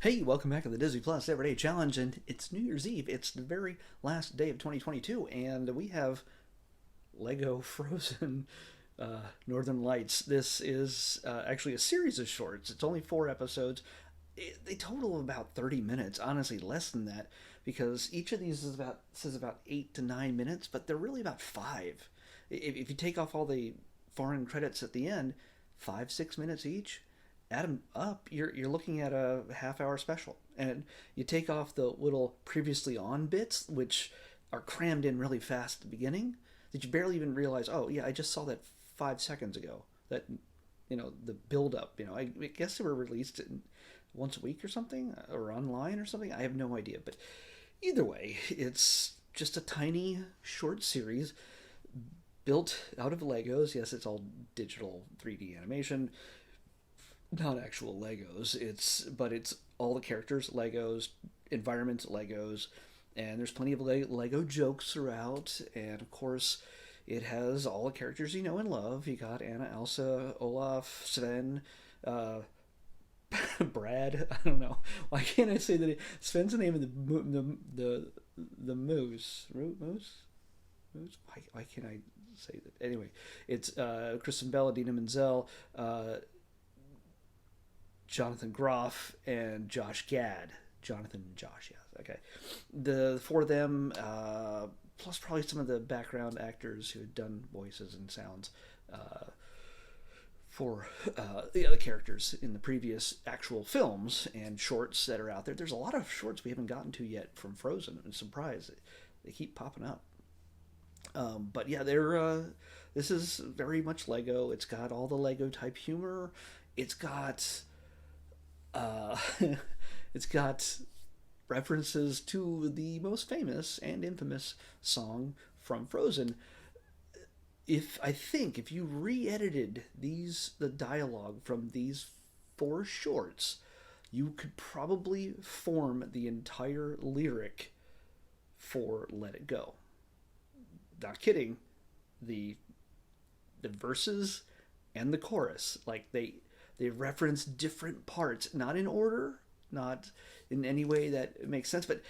Hey, welcome back to the Disney Plus Everyday Challenge, and it's New Year's Eve. It's the very last day of 2022, and we have Lego Frozen Northern Lights. This is actually a series of shorts. It's only 4 episodes. They total about 30 minutes, honestly, less than that, because each of these says about 8 to 9 minutes, but they're really about five. If you take off all the foreign credits at the end, 5, 6 minutes each, add them up, you're looking at a half-hour special. And you take off the little previously on bits, which are crammed in really fast at the beginning, that you barely even realize, oh, yeah, I just saw that 5 seconds ago. That, the build up, I guess they were released once a week or something, or online or something. I have no idea. But either way, it's just a tiny short series built out of Legos. Yes, it's all digital 3D animation, not actual Legos. It's all the characters Legos, environments Legos, and there's plenty of Lego jokes throughout. And of course, it has all the characters you know and love. You got Anna, Elsa, Olaf, Sven, uh, Brad. I don't know. Why can't I say that? Sven's the name of the moose. Moose. Moose. Why can't I say that? Anyway, it's Kristen Bell, Idina Menzel, Jonathan Groff, and Josh Gad. Jonathan and Josh, yeah. Okay. The four of them, plus probably some of the background actors who had done voices and sounds for the other characters in the previous actual films and shorts that are out there. There's a lot of shorts we haven't gotten to yet from Frozen. I'm surprised they keep popping up. But yeah, they're this is very much Lego. It's got all the Lego type humor. It's got uh, it's got references to the most famous and infamous song from Frozen. If you re-edited the dialogue from these four shorts, you could probably form the entire lyric for Let It Go. Not kidding. The the verses and the chorus, like they reference different parts, not in order, not in any way that makes sense, but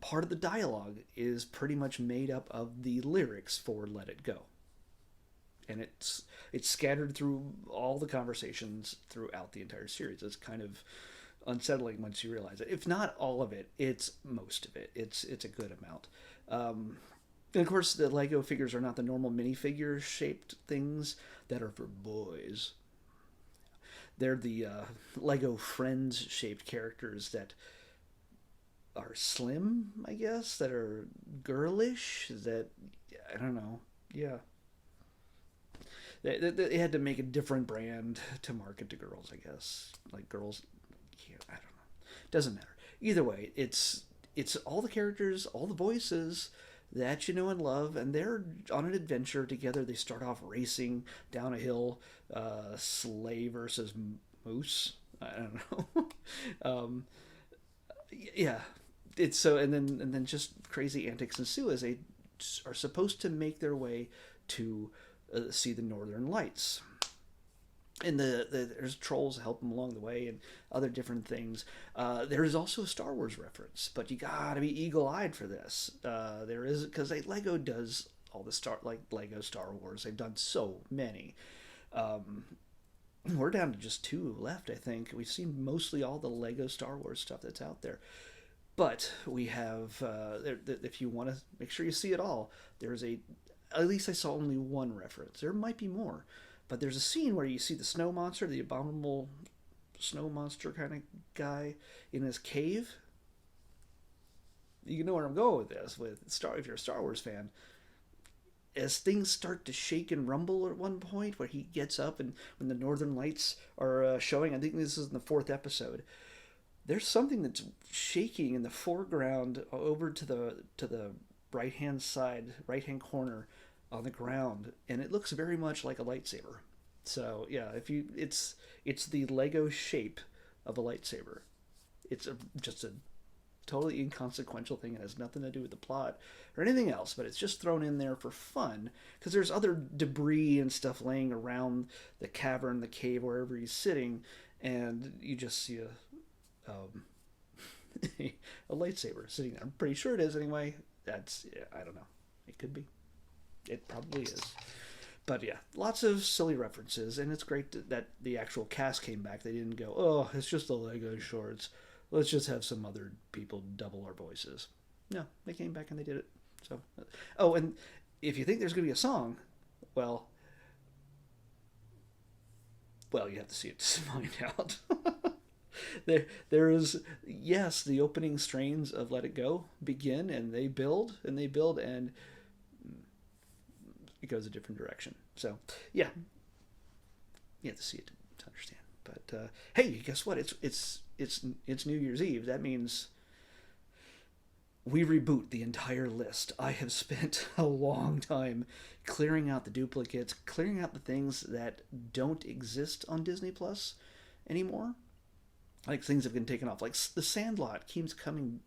part of the dialogue is pretty much made up of the lyrics for Let It Go. And it's scattered through all the conversations throughout the entire series. It's kind of unsettling once you realize it. If not all of it, it's most of it. It's a good amount. And of course, the Lego figures are not the normal minifigure shaped things that are for boys. They're the Lego Friends shaped characters that are slim, I guess, that are girlish, that, I don't know. Yeah. They had to make a different brand to market to girls, I guess. Like girls, yeah, I don't know. Doesn't matter. Either way, it's all the characters, all the voices that you know and love, and they're on an adventure together. They start off racing down a hill, sleigh versus moose. I don't know. um, yeah, it's so, and then just crazy antics ensue as they are supposed to make their way to see the Northern Lights. And there's trolls help them along the way and other different things. There is also a Star Wars reference, but you gotta be eagle-eyed for this. There is, because Lego does all the Lego Star Wars. They've done so many. Um, we're down to just two left, I think. We've seen mostly all the Lego Star Wars stuff that's out there. But we have, if you want to make sure you see it all, there's at least I saw only one reference. There might be more. But there's a scene where you see the snow monster, the abominable snow monster kind of guy in his cave. You know where I'm going with this. If you're a Star Wars fan, as things start to shake and rumble at one point, where he gets up and when the Northern Lights are showing, I think this is in the fourth episode. There's something that's shaking in the foreground over to the right hand side, right hand corner on the ground, and it looks very much like a lightsaber. So yeah, it's the Lego shape of a lightsaber. Just a totally inconsequential thing. It has nothing to do with the plot or anything else, but it's just thrown in there for fun because there's other debris and stuff laying around the cavern, the cave, wherever he's sitting, and you just see a lightsaber sitting there. I'm pretty sure it is anyway. That's, yeah, I don't know. It could be. It probably is. But yeah, lots of silly references, and it's great that the actual cast came back. They didn't go, oh, it's just the Lego shorts. Let's just have some other people double our voices. No, they came back and they did it. So, oh, and if you think there's going to be a song, well, you have to see it to find out. There is, yes, the opening strains of Let It Go begin, and they build and they build, and it goes a different direction. So yeah, you have to see it to understand. But hey, guess what? It's New Year's Eve. That means we reboot the entire list. I have spent a long time clearing out the duplicates, clearing out the things that don't exist on Disney Plus anymore. Like things have been taken off. Like The Sandlot keeps coming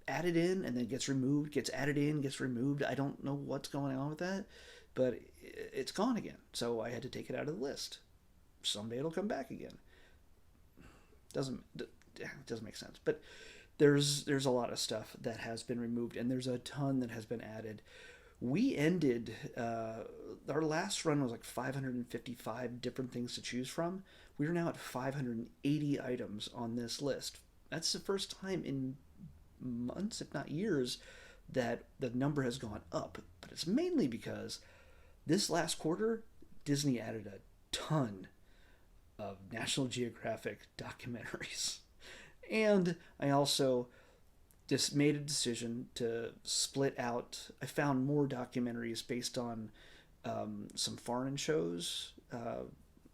added in and then gets removed, gets added in, gets removed. I don't know what's going on with that, but it's gone again. So I had to take it out of the list. Someday it'll come back again. Doesn't make sense. But there's a lot of stuff that has been removed, and there's a ton that has been added. We ended our last run was like 555 different things to choose from. We're now at 580 items on this list. That's the first time in months, if not years, that the number has gone up. But it's mainly because this last quarter, Disney added a ton of National Geographic documentaries. And I also just made a decision to split out. I found more documentaries based on some foreign shows.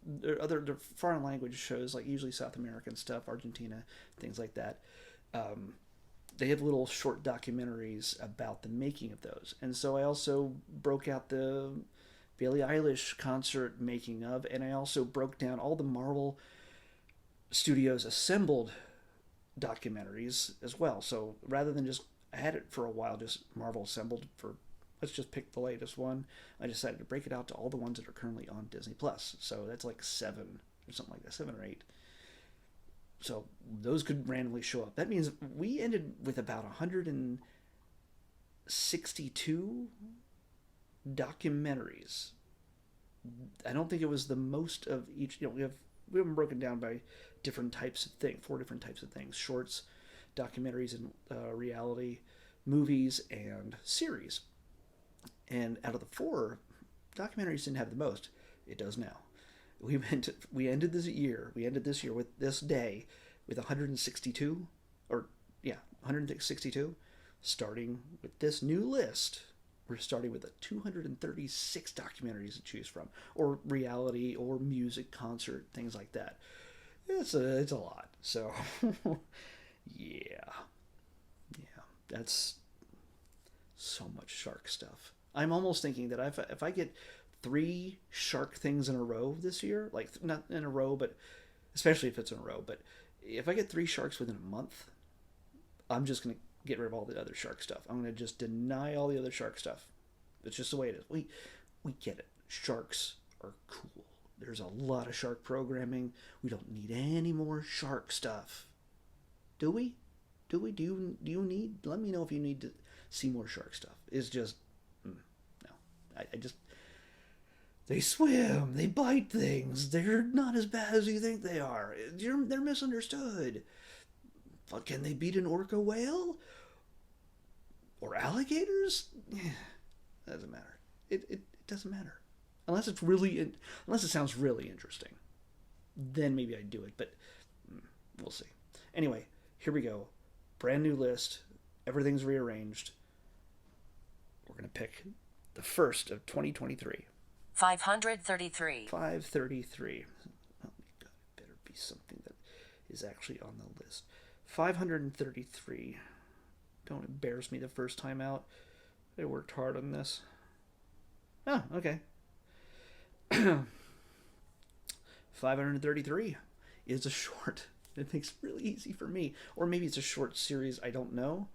There are other foreign language shows, like usually South American stuff, Argentina, things like that. They have little short documentaries about the making of those. And so I also broke out the Billie Eilish concert making of, and I also broke down all the Marvel Studios assembled documentaries as well. So rather than just, I had it for a while, just Marvel assembled for, let's just pick the latest one, I decided to break it out to all the ones that are currently on Disney Plus. So that's like 7 or something like that, 7 or 8. So those could randomly show up. That means we ended with about 162 documentaries. I don't think it was the most of each. We haven't broken down by different types of things, 4 different types of things: shorts, documentaries, and reality, movies, and series. And out of the 4, documentaries didn't have the most. It does now. We ended this year with this day with 162, 162. Starting with this new list, we're starting with 236 documentaries to choose from, or reality, or music, concert, things like that. It's a lot. So yeah, that's so much shark stuff. I'm almost thinking that if I get 3 shark things in a row this year, like not in a row, but especially if it's in a row, but if I get 3 sharks within a month, I'm just going to get rid of all the other shark stuff. I'm going to just deny all the other shark stuff. It's just the way it is. We get it. Sharks are cool. There's a lot of shark programming. We don't need any more shark stuff. Do we? Do you need? Let me know if you need to see more shark stuff. It's just no. I just, they swim, they bite things. They're not as bad as you think they are. They're misunderstood. But can they beat an orca whale? Or alligators? Doesn't matter. It doesn't matter. Unless it sounds really interesting. Then maybe I'd do it, but we'll see. Anyway, here we go. Brand new list. Everything's rearranged. We're going to pick the first of 2023. 533. 533. Oh my God, it better be something that is actually on the list. 533. Don't embarrass me the first time out. I worked hard on this. Oh, okay. 533 is a short. It makes it really easy for me. Or maybe it's a short series, I don't know.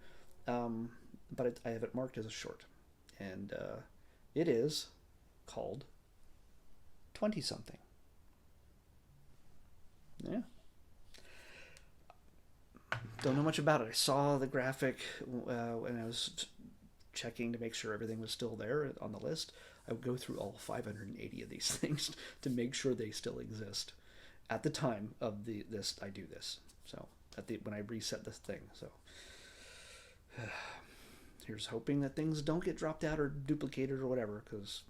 But I have it marked as a short. And it is called 20-something. Yeah. Don't know much about it. I saw the graphic when I was checking to make sure everything was still there on the list. I would go through all 580 of these things to make sure they still exist. At the time of this, I do this. So when I reset this thing, so here's hoping that things don't get dropped out or duplicated or whatever. Because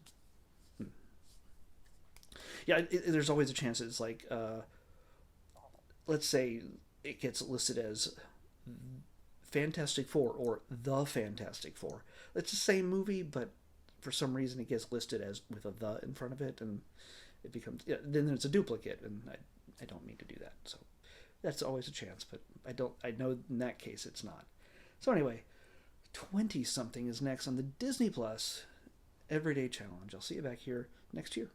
yeah, there's always a chance it's like, let's say it gets listed as Fantastic Four or The Fantastic Four. It's the same movie, but for some reason it gets listed as with a "the" in front of it, and it becomes, yeah, then it's a duplicate, and I don't mean to do that. So that's always a chance, but I know in that case it's not. So anyway, 20 something is next on the Disney Plus Everyday Challenge. I'll see you back here next year.